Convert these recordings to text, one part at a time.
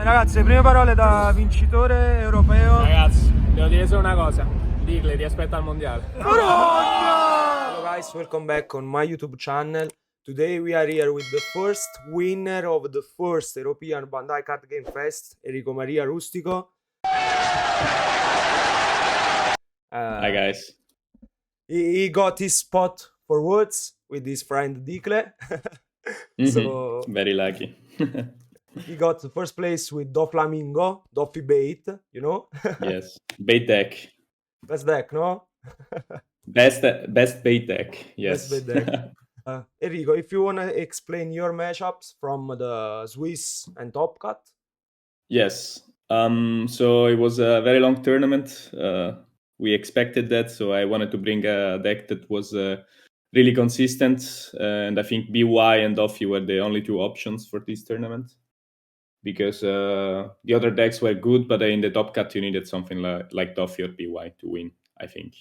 Ragazzi, le prime parole da vincitore europeo. Ragazzi, devo dire solo una cosa. Digle, ti aspetto al mondiale. Hello guys, welcome back on my YouTube channel. Today we are here with the first winner of the first European Bandai Card Game Fest, ENRICOMARIA RUSTICO. Hi guys. He got his spot for Woods with his friend Dicle. So very lucky. he got the first place with DOFLAMINGO, Doffy Bait, you know? Yes, bait deck. Best deck, no? Best bait deck, yes. Best bait deck. Enrico, if you want to explain your matchups from the Swiss and Top Cut. Yes. So it was a very long tournament. We expected that, so I wanted to bring a deck that was really consistent. And I think BY and Doffy were the only two options for this tournament. Because the other decks were good, but in the Top Cut you needed something like Doffy or BY to win, I think.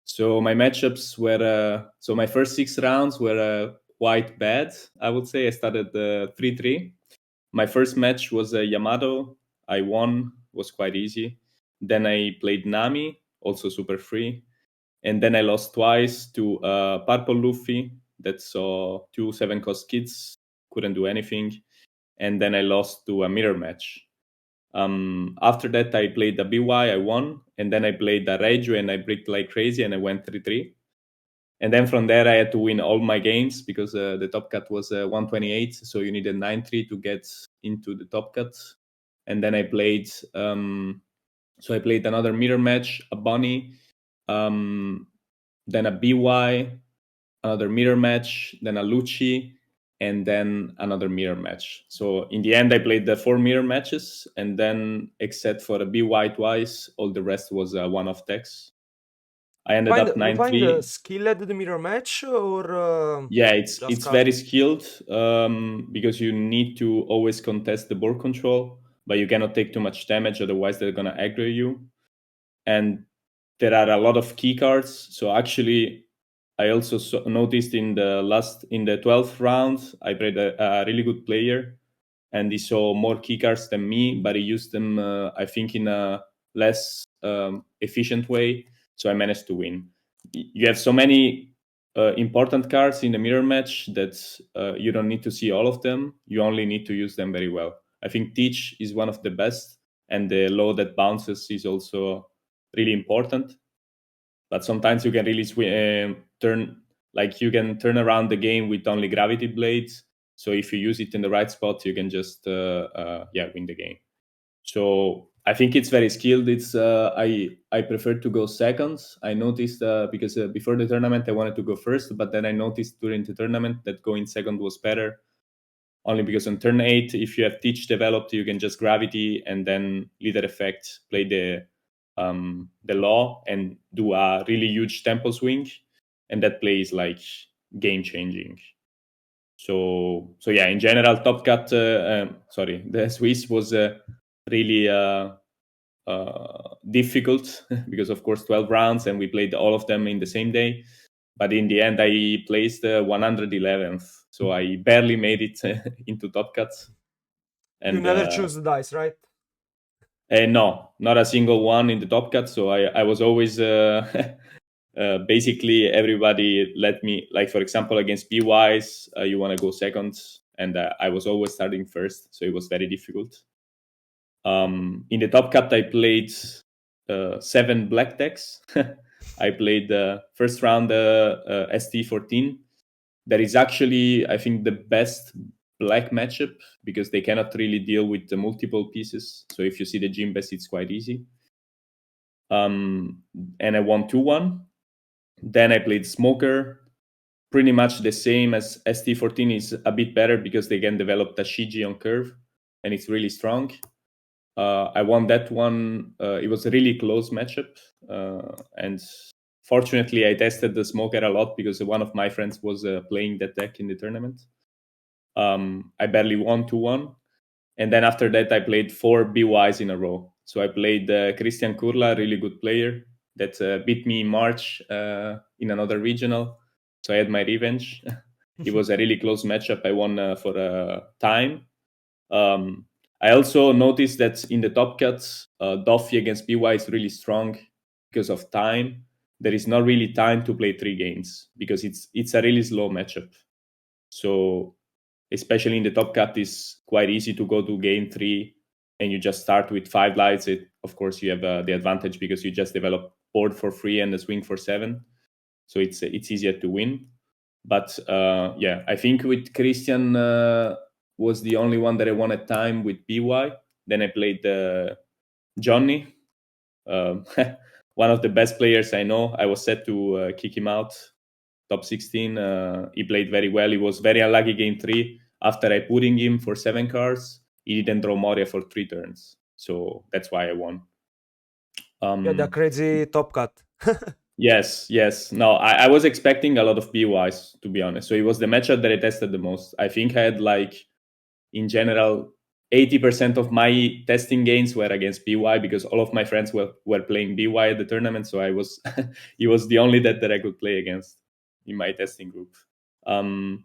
So my matchups were, so my first 6 rounds were quite bad, I would say. I started 3-3. My first match was Yamato. I won, was quite easy. Then I played Nami, also super free. And then I lost twice to Purple Luffy, that saw 2 7-cost kids, couldn't do anything. And then I lost to a mirror match. After that, I played the BY, I won, and then I played the Reggio and I bricked like crazy and I went 3-3. And then from there, I had to win all my games because the top cut was 128, so you needed 9-3 to get into the top cut. And then I played, so I played another mirror match, a Bunny, then a BY, another mirror match, then a Lucci, and then another mirror match. So in the end, I played the 4 mirror matches, and then except for a BY twice, all the rest was one-off decks. I ended up 9-3. You find skilled the mirror match or? Yeah, it's very skilled because you need to always contest the board control, but you cannot take too much damage, otherwise they're gonna aggro you. And there are a lot of key cards. So actually, I also noticed in the 12th round, I played a really good player, and he saw more key cards than me, but he used them, I think, in a less efficient way. So I managed to win. You have so many important cards in the mirror match that you don't need to see all of them. You only need to use them very well. I think Teach is one of the best, and the law that bounces is also really important. But sometimes you can really you can turn around the game with only gravity blades. So if you use it in the right spot, you can just win the game. So I think it's very skilled. It's I prefer to go second. I noticed because before the tournament I wanted to go first, but then I noticed during the tournament that going second was better. Only because on turn 8, if you have Teach developed, you can just gravity and then leader effect, play the law and do a really huge tempo swing, and that play is like game changing. So yeah, in general, top cut. The Swiss was really difficult because of course 12 rounds and we played all of them in the same day. But in the end, I placed 111th, so I barely made it into top cuts. And you never choose the dice, right? No, not a single one in the top cut. So I was always basically everybody let me, like for example against BYs, you want to go second, and I was always starting first, so it was very difficult. In the top cut, I played 7 black decks. I played the first round ST14. That is actually, I think, the best black matchup because they cannot really deal with the multiple pieces. So if you see the Gym Best, it's quite easy. And I won 2-1. Then I played Smoker. Pretty much the same as ST14, is a bit better because they can develop Tashigi on curve, and it's really strong. I won that one. It was a really close matchup. And fortunately, I tested the Smoker a lot because one of my friends was playing that deck in the tournament. I barely won 2-1. And then after that, I played 4 BYs in a row. So I played Christian Kurla, a really good player, that beat me in March in another regional. So I had my revenge. It was a really close matchup. I won for a time. I also noticed that in the top cuts, Doffy against BY is really strong because of time. There is not really time to play 3 games because it's a really slow matchup. So especially in the top cut, is quite easy to go to game 3 and you just start with 5 lights. Of course, you have the advantage because you just develop board for free and a swing for 7. So it's easier to win. But yeah, I think with Christian was the only one that I won at time with BY. Then I played Johnny, one of the best players I know. I was set to kick him out, top 16. He played very well. He was very unlucky game 3. After I putting him for 7 cards, he didn't draw Moria for 3 turns. So that's why I won. Yeah, the crazy top cut. Yes. No, I was expecting a lot of BYs, to be honest. So it was the matchup that I tested the most. I think I had in general, 80% of my testing gains were against BY because all of my friends were playing BY at the tournament. So I was, he was the only that I could play against in my testing group. And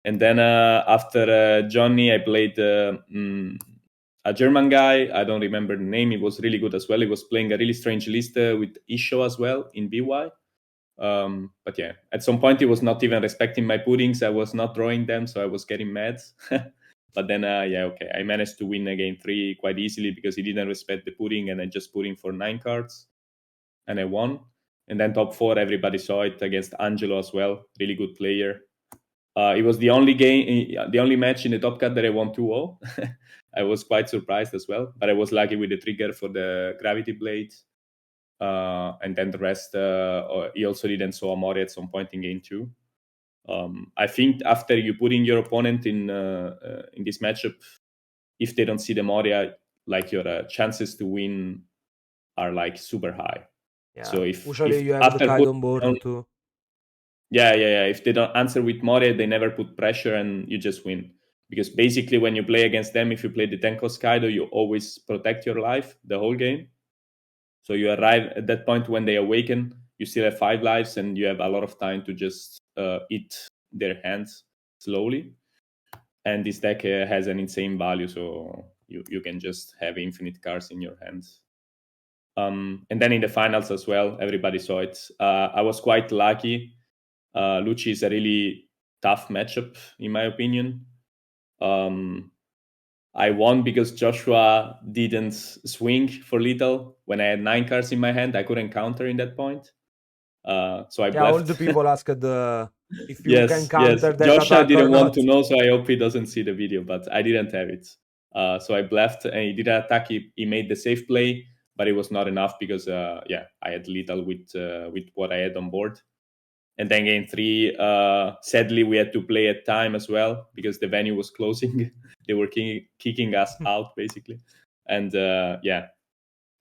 then after Johnny, I played a German guy. I don't remember the name. He was really good as well. He was playing a really strange list with Isho as well in BY. But yeah, at some point he was not even respecting my puttings. I was not drawing them, so I was getting mad. But then, yeah, okay, I managed to win game 3 quite easily because he didn't respect the putting, and I just put in for 9 cards, and I won. And then top 4, everybody saw it against Angelo as well, really good player. It was the only match in the top cut that I won 2-0. I was quite surprised as well, but I was lucky with the trigger for the gravity blade. And then the rest, he also didn't saw Amori at some point in game 2. I think after you put in your opponent in this matchup, if they don't see the Moria, your chances to win are super high. Yeah. So if usually you have the kite on board too. Yeah. If they don't answer with Moria, they never put pressure and you just win. Because basically when you play against them, if you play the Tenko Kaido, you always protect your life the whole game. So you arrive at that point when they awaken, you still have 5 lives and you have a lot of time to just eat their hands slowly. And this deck has an insane value, so you can just have infinite cards in your hands. And then in the finals as well, everybody saw it. I was quite lucky. Lucci is a really tough matchup, in my opinion. I won because Joshua didn't swing for little. When I had 9 cards in my hand, I couldn't counter in that point. So I bluffed. All the people asked if you can counter that Joshua attack didn't or want not. to know, so I hope he doesn't see the video, but I didn't have it. So I bluffed and he did an attack. He made the safe play, but it was not enough because, I had little with what I had on board. And then game 3, sadly, we had to play at time as well because the venue was closing. They were kicking us out, basically. And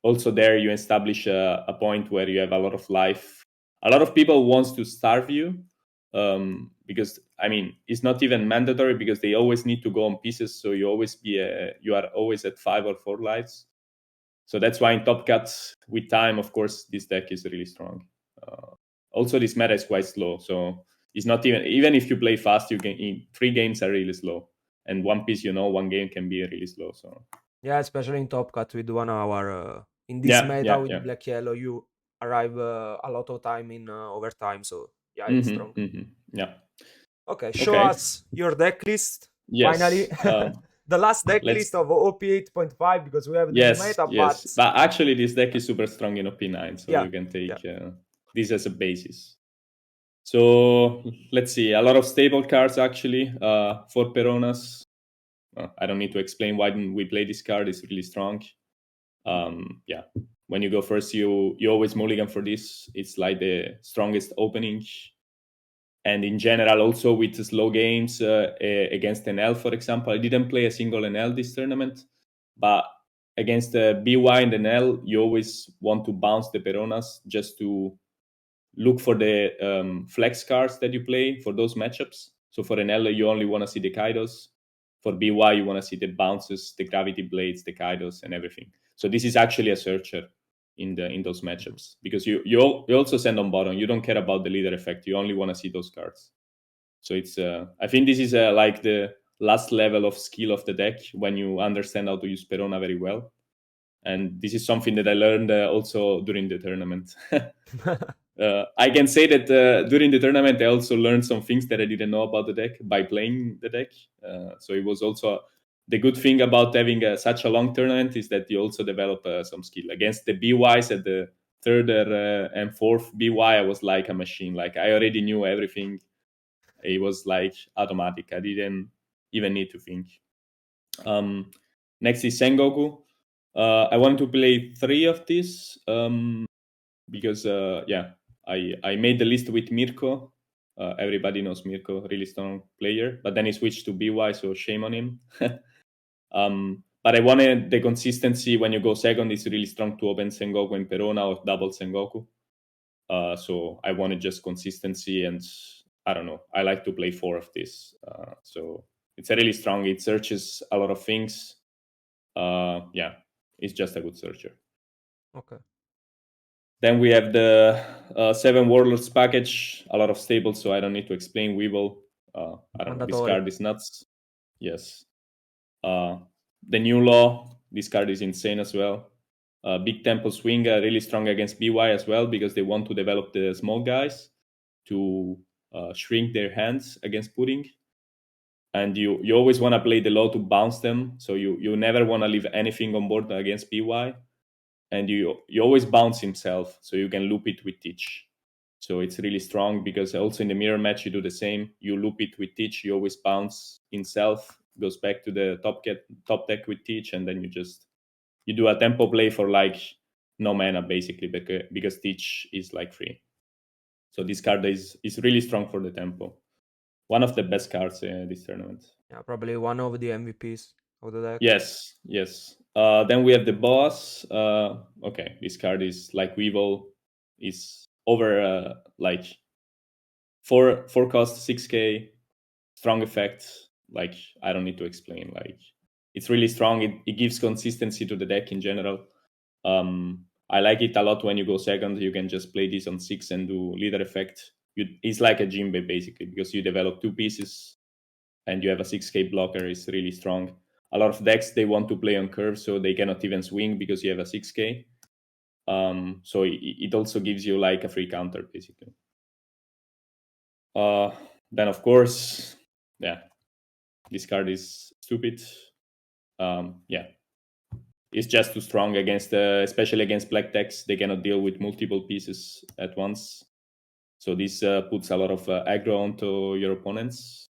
also there you establish a point where you have a lot of life. A lot of people wants to starve you because, it's not even mandatory because they always need to go on pieces. So you are always at 5 or 4 lives. So that's why in top cuts with time, of course, this deck is really strong. Also, this meta is quite slow, so it's not even if you play fast, you can in 3 games are really slow, and one piece, 1 game can be really slow. So yeah, especially in top cut with 1 hour in this meta with black yellow, you arrive a lot of time in overtime. So yeah, it's strong. Yeah. Okay, show us your deck list. Yes. Finally, the last deck list of OP 8.5 because we have this meta. But actually, this deck is super strong in OP9, so you can take this as a basis. So let's see, a lot of stable cards actually. 4 Peronas. I don't need to explain why we play this card. It's really strong. When you go first, you always mulligan for this. It's like the strongest opening. And in general, also with slow games against NL, for example, I didn't play a single NL this tournament, but against BY and NL, you always want to bounce the Peronas just to look for the flex cards that you play for those matchups. So for NL, you only want to see the Kaidos. For BY, you want to see the bounces, the gravity blades, the Kaidos, and everything. So this is actually a searcher in those matchups because you also send on bottom. You don't care about the leader effect. You only want to see those cards. So it's I think this is like the last level of skill of the deck when you understand how to use Perona very well. And this is something that I learned also during the tournament. I can say that during the tournament, I also learned some things that I didn't know about the deck by playing the deck. So it was also the good thing about having such a long tournament is that you also develop some skill. Against the BYs at the third and fourth BY, I was like a machine. Like I already knew everything. It was like automatic. I didn't even need to think. Next is Sengoku. I want to play 3 of these because I made the list with Mirko. Everybody knows Mirko, really strong player. But then he switched to BY, so shame on him. But I wanted the consistency when you go second is really strong to open Sengoku and Perona or double Sengoku. So I wanted just consistency, and I don't know. I like to play 4 of this. So it's a really strong. It searches a lot of things. It's just a good searcher. Okay. Then we have the 7 Warlords package, a lot of staples, so I don't need to explain Weevil. I don't know, this card is nuts. Yes. The new law, this card is insane as well. Big Tempo Swing, really strong against BY as well, because they want to develop the small guys to shrink their hands against pudding. And you always want to play the law to bounce them, so you never want to leave anything on board against BY. And you always bounce himself, so you can loop it with Teach. So it's really strong, because also in the mirror match, you do the same. You loop it with Teach, you always bounce himself, goes back to the top deck with Teach, and then you do a tempo play for like no mana, basically, because Teach is like free. So this card is really strong for the tempo. One of the best cards in this tournament. Yeah, probably one of the MVPs of the deck. Yes. Then we have the boss. Okay, this card is like Weevil, is over like 4 cost 6k, strong effect. Like I don't need to explain. Like it's really strong. It gives consistency to the deck in general. I like it a lot when you go second. You can just play this on 6 and do leader effect. It's like a Jinbe basically, because you develop 2 pieces and you have a 6k blocker. Is really strong. A lot of decks, they want to play on curve, so they cannot even swing because you have a 6k. So it also gives you like a free counter basically. Then of course, this card is stupid. It's just too strong against, especially against black decks. They cannot deal with multiple pieces at once. So this puts a lot of aggro onto your opponents.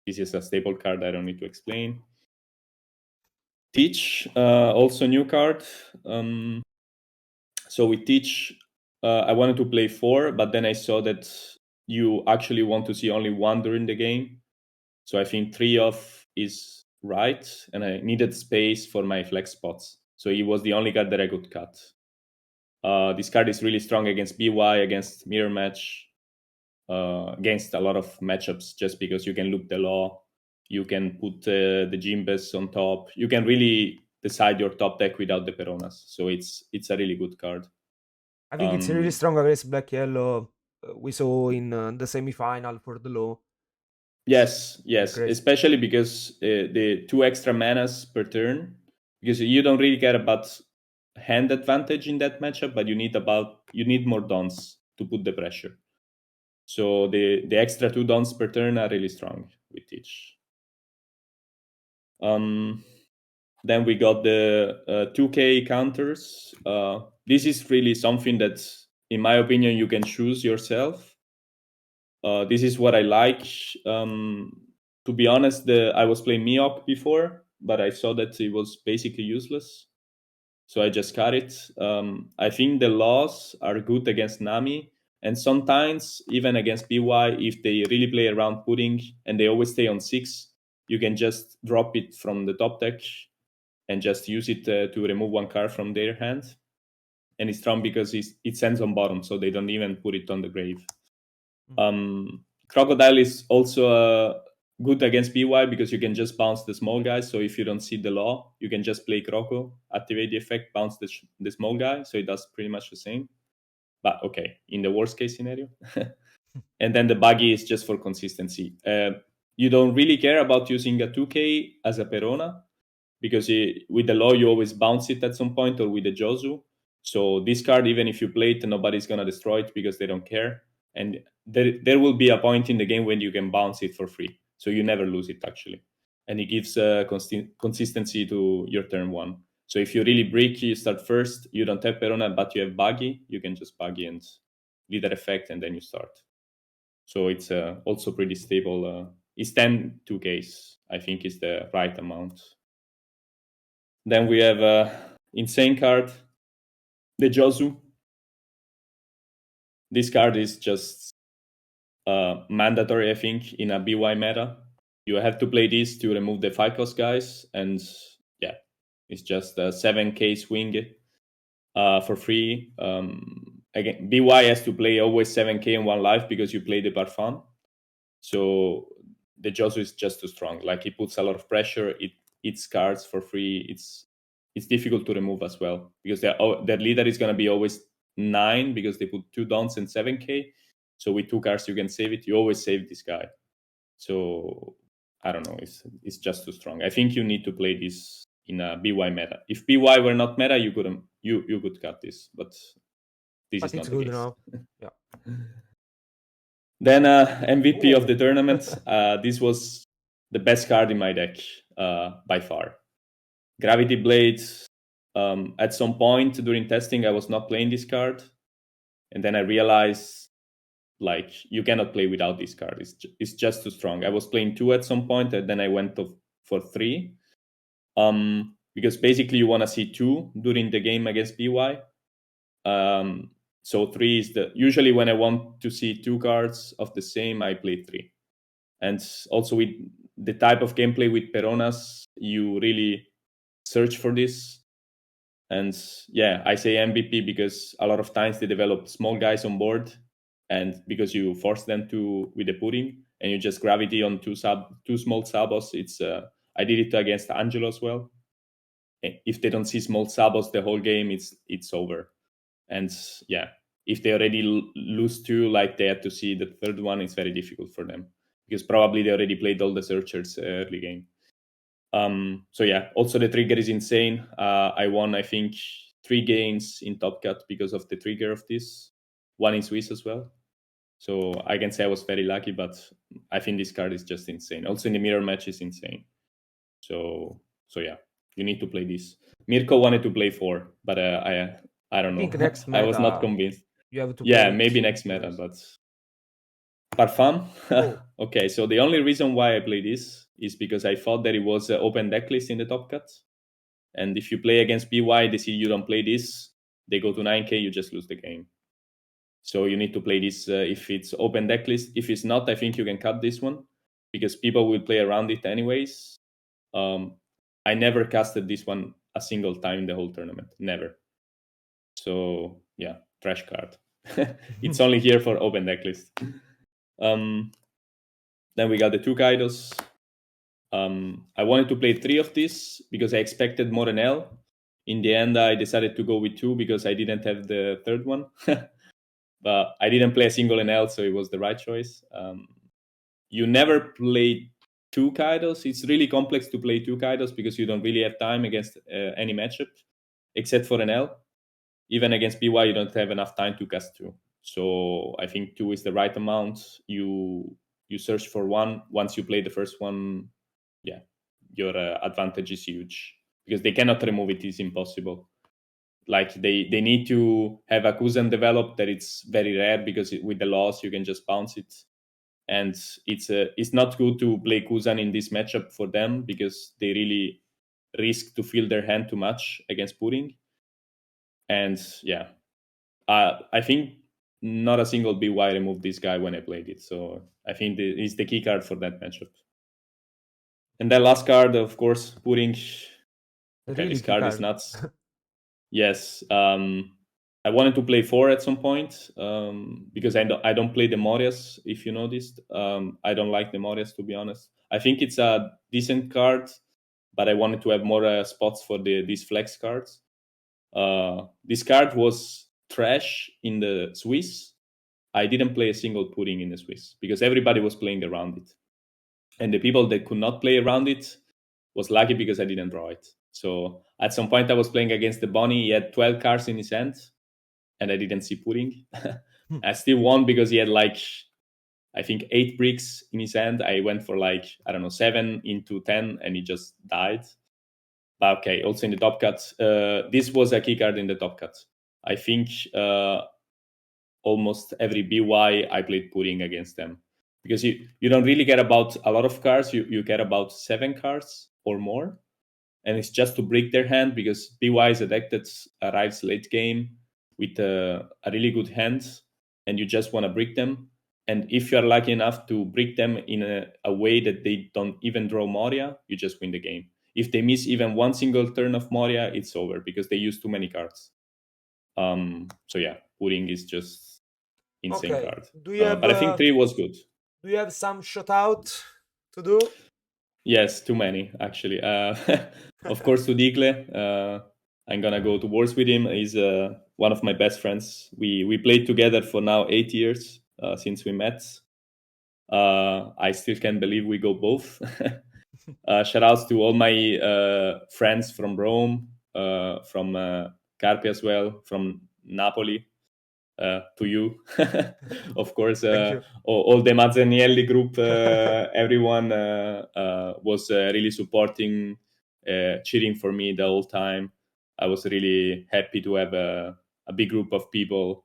This is a staple card. I don't need to explain. Teach, also new card. So with Teach, I wanted to play 4, but then I saw that you actually want to see only 1 during the game. So I think 3 off is right, and I needed space for my flex spots. So he was the only card that I could cut. This card is really strong against BY, against mirror match, against a lot of matchups, just because you can loop the law, you can put the Jimbes on top, you can really decide your top deck without the Peronas. So it's a really good card. I think it's really strong against black yellow. We saw in the semi-final for the law. Yes, especially because the 2 extra manas per turn, because you don't really care about hand advantage in that matchup, but you need more dons to put the pressure. So the extra 2 dons per turn are really strong with each. Then we got the 2k counters. This is really something that, in my opinion, you can choose yourself. This is what I like. To be honest, I was playing Miok before, but I saw that it was basically useless. So I just cut it. I think the laws are good against Nami, and sometimes even against BY, if they really play around pudding and they always stay on 6, you can just drop it from the top deck and just use it to remove 1 card from their hand. And it's strong because it sends on bottom, so they don't even put it on the grave. Crocodile is also good against BY because you can just bounce the small guys. So if you don't see the law, you can just play Croco, activate the effect, bounce the small guy. So it does pretty much the same. But okay, in the worst case scenario. And then the buggy is just for consistency. you don't really care about using a 2K as a Perona, because with the law you always bounce it at some point, or with the Josu. So this card, even if you play it, nobody's gonna destroy it because they don't care. And there will be a point in the game when you can bounce it for free, so you never lose it actually. And it gives consistency to your turn one. So if you really break, you start first, you don't have Perona, but you have Buggy, you can just Buggy and leader effect, and then you start. So it's also pretty stable. It's 10 2Ks, I think is the right amount. Then we have insane card, the Josu. This card is just mandatory, I think, in a BY meta. You have to play this to remove the 5-cost guys, and yeah, it's just a 7K swing for free. Again, BY has to play always 7K in one life because you play the Parfum. So the Josu is just too strong. Like, it puts a lot of pressure. It eats cards for free. It's difficult to remove as well because their leader is going to be always 9 because they put 2 dons and 7K. So with 2 cards you can save it. You always save this guy. So I don't know. It's just too strong. I think you need to play this in a BY meta. If BY were not meta, you could cut this, but this But is not it's the good case. now. Yeah. Then MVP of the tournament. This was the best card in my deck by far. Gravity Blades. At some point during testing, I was not playing this card, and then I realized, like, you cannot play without this card. It's just too strong. I was playing 2 at some point, and then I went for 3. Because basically you want to see 2 during the game against BY. So 3 is usually when I want to see 2 cards of the same, I play 3. And also with the type of gameplay with Peronas, you really search for this. And yeah, I say MVP because a lot of times they develop small guys on board, and because you force them to with the pudding, and you just gravity on 2 small sabos. It's I did it against Angelo as well. If they don't see small sabos the whole game, it's over. And yeah, if they already lose 2, like they have to see the third one, it's very difficult for them because probably they already played all the searchers early game. So yeah, also the trigger is insane. I won, I think, 3 games in Top Cut because of the trigger of this. 1 in Swiss as well. So I can say I was very lucky, but I think this card is just insane. Also in the mirror match is insane. So yeah, you need to play this. Mirko wanted to play 4, but I don't I know. think next I was not meta convinced. you have to Yeah, play maybe it. next meta, Yes. but Parfum. Oh. Okay, so the only reason why I play this is because I thought that it was an open decklist in the top cut. And if you play against BY, they see you don't play this, they go to 9K, you just lose the game. So you need to play this if it's open decklist. If it's not, I think you can cut this one because people will play around it anyways. I never casted this one a single time in the whole tournament. Never. So yeah, trash card. It's only here for open decklist. Then we got the 2 Kaidos. I wanted to play 3 of this because I expected more NL. In the end, I decided to go with 2 because I didn't have the third one. But I didn't play a single NL, so it was the right choice. You never play 2 Kaidos. It's really complex to play 2 Kaidos because you don't really have time against any matchup, except for NL. Even against BY, you don't have enough time to cast 2. So I think 2 is the right amount. You search for 1. Once you play the first one, yeah, your advantage is huge because they cannot remove it. It's impossible. Like they need to have a Kuzan developed, that it's very rare because with the loss you can just bounce it, and it's not good to play Kuzan in this matchup for them because they really risk to fill their hand too much against pudding. And yeah, I think not a single BY removed this guy when I played it, so I think it's the key card for that matchup. And that last card, of course, pudding. Okay, Really this key card is card. nuts. Yes. I wanted to play 4 at some point because I don't play the Morias, if you noticed. I don't like the Morias, to be honest. I think it's a decent card, but I wanted to have more spots for these flex cards. This card was trash in the Swiss. I didn't play a single pudding in the Swiss because everybody was playing around it. and the people that could not play around it was lucky because I didn't draw it. So at some point I was playing against the bunny. He had 12 cards in his hand, and I didn't see pudding. I still won because he had like, I think 8 bricks in his hand. I went for like, I don't know, 7 into 10, and he just died. But okay, also in the top cut, this was a key card in the top cut. I think almost every BY I played pudding against them, because you don't really care about a lot of cards. You care about 7 cards or more, and it's just to break their hand, because BY is a deck that arrives late game with a really good hand, and you just want to break them. And if you are lucky enough to break them in a way that they don't even draw Moria, you just win the game. If they miss even one single turn of Moria, it's over because they use too many cards. So yeah, pudding is just insane Okay. card. Do you have But I think 3 was good. do you have some shout out to do? Yes, too many actually. Of course, to Digle. I'm gonna go to wars with him. He's one of my best friends. We played together for now 8 years since we met. I still can't believe we go both. Shout outs to all my friends from Rome, from Carpi as well, from Napoli. To you, of course, Thank you. all the Mazzanielli group, everyone was really supporting, cheering for me the whole time. I was really happy to have a big group of people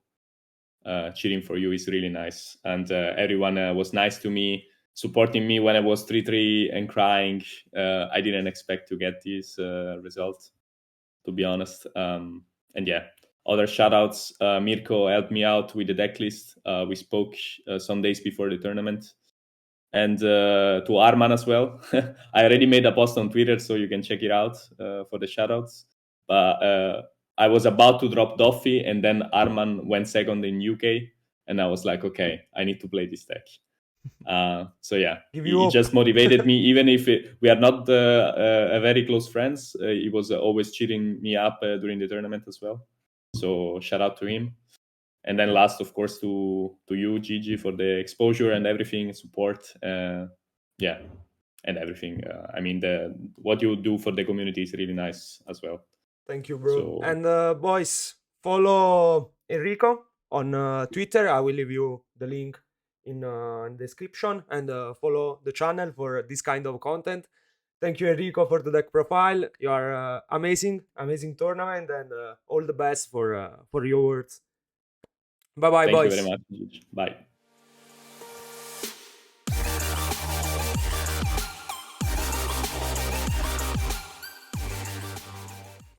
cheering for you. Is really nice, and everyone was nice to me, supporting me when I was 3-3 and crying. I didn't expect to get this result, to be honest. And yeah, other shoutouts. Mirko helped me out with the deck list. We spoke some days before the tournament. And to Arman as well. I already made a post on Twitter, so you can check it out for the shoutouts. But I was about to drop Doffy, and then Arman went second in UK. And I was like, okay, I need to play this deck. So yeah, Give you he hope. just motivated me, even if we are not a very close friends. He was always cheering me up during the tournament as well. So shout out to him. And then last, of course, to you, Gigi, for the exposure and everything, support. Yeah, and everything. I mean, what you do for the community is really nice as well. Thank you, bro. So And boys, follow Enrico on Twitter. I will leave you the link in the description, and follow the channel for this kind of content. Thank you, Enrico, for the deck profile. You are amazing, amazing tournament, and all the best for your words. Bye bye, thank you very boys. much, Gigi. Bye.